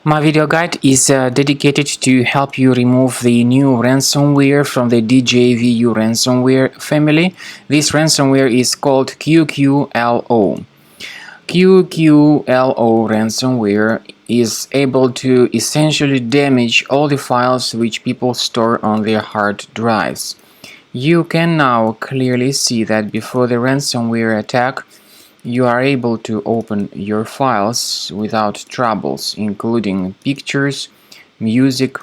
My video guide is dedicated to help you remove the new ransomware from the DJVU ransomware family. This ransomware is called Qqlo. Qqlo ransomware is able to essentially damage all the files which people store on their hard drives. You can now clearly see that before the ransomware attack, you are able to open your files without troubles, including pictures, music,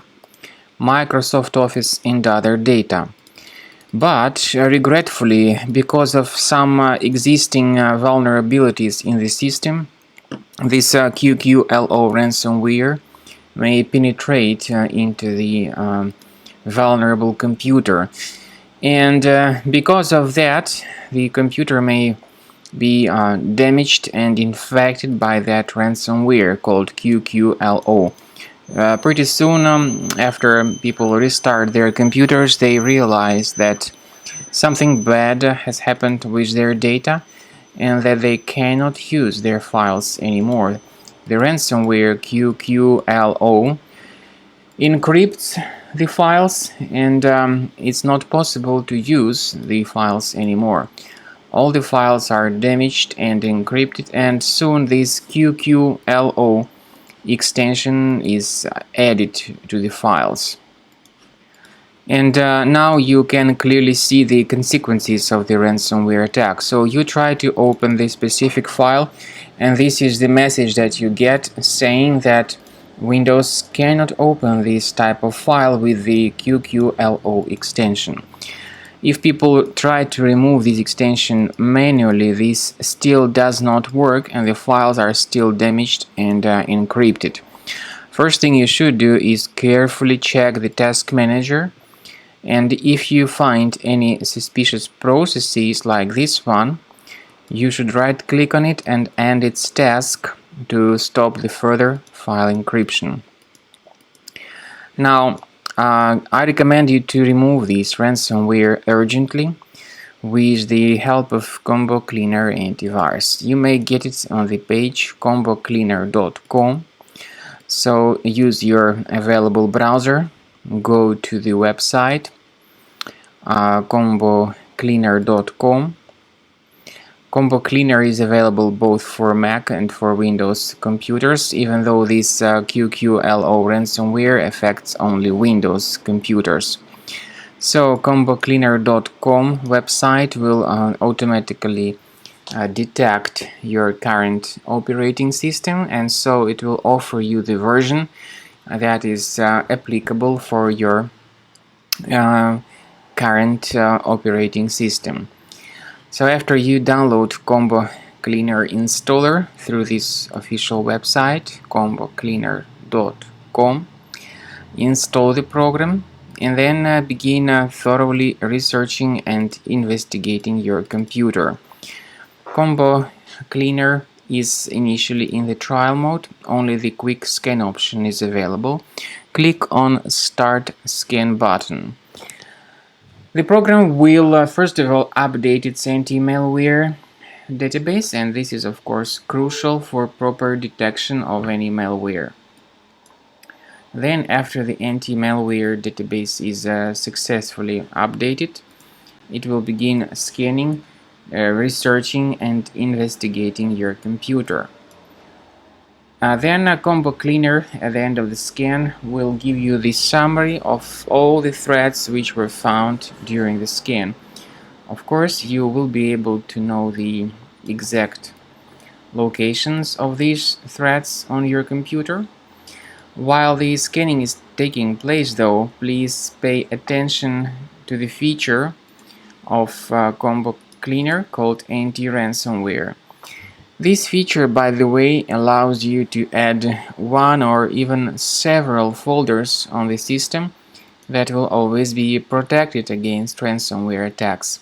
Microsoft Office and other data. But regretfully, because of some existing vulnerabilities in the system, this Qqlo ransomware may penetrate into the vulnerable computer. And because of that, the computer may be damaged and infected by that ransomware called Qqlo. Pretty soon after people restart their computers, they realize that something bad has happened with their data and that they cannot use their files anymore. The ransomware Qqlo encrypts the files, and it's not possible to use the files anymore. All the files are damaged and encrypted, and soon this Qqlo extension is added to the files. And now you can clearly see the consequences of the ransomware attack. So you try to open this specific file, and this is the message that you get saying that Windows cannot open this type of file with the Qqlo extension. If people try to remove this extension manually, this still does not work and the files are still damaged and encrypted. First thing you should do is carefully check the task manager, and if you find any suspicious processes like this one, you should right click on it and end its task to stop the further file encryption. Now, I recommend you to remove this ransomware urgently with the help of Combo Cleaner antivirus. You may get it on the page combocleaner.com. So use your available browser, go to the website combocleaner.com. Combo Cleaner is available both for Mac and for Windows computers, even though this Qqlo ransomware affects only Windows computers. So combocleaner.com website will automatically detect your current operating system, and so it will offer you the version that is applicable for your current operating system. So after you download Combo Cleaner installer through this official website, combocleaner.com, install the program and then begin thoroughly researching and investigating your computer. Combo Cleaner is initially in the trial mode, only the quick scan option is available. Click on Start Scan button. The program will first of all update its anti-malware database, and this is of course crucial for proper detection of any malware. Then after the anti-malware database is successfully updated, it will begin scanning, researching and investigating your computer. Then Combo Cleaner at the end of the scan will give you the summary of all the threats which were found during the scan. Of course, you will be able to know the exact locations of these threats on your computer. While the scanning is taking place though, please pay attention to the feature of Combo Cleaner called anti-ransomware. This feature, by the way, allows you to add one or even several folders on the system that will always be protected against ransomware attacks.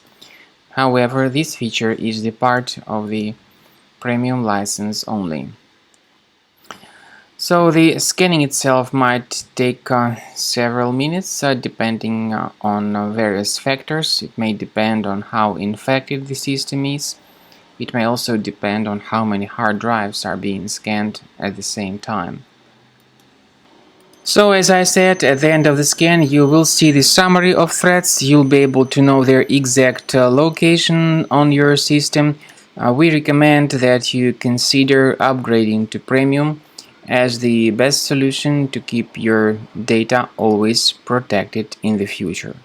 However, this feature is the part of the premium license only. So the scanning itself might take several minutes depending on various factors. It may depend on how infected the system is. It may also depend on how many hard drives are being scanned at the same time. So as I said, at the end of the scan you will see the summary of threats. You'll be able to know their exact location on your system. We recommend that you consider upgrading to premium as the best solution to keep your data always protected in the future.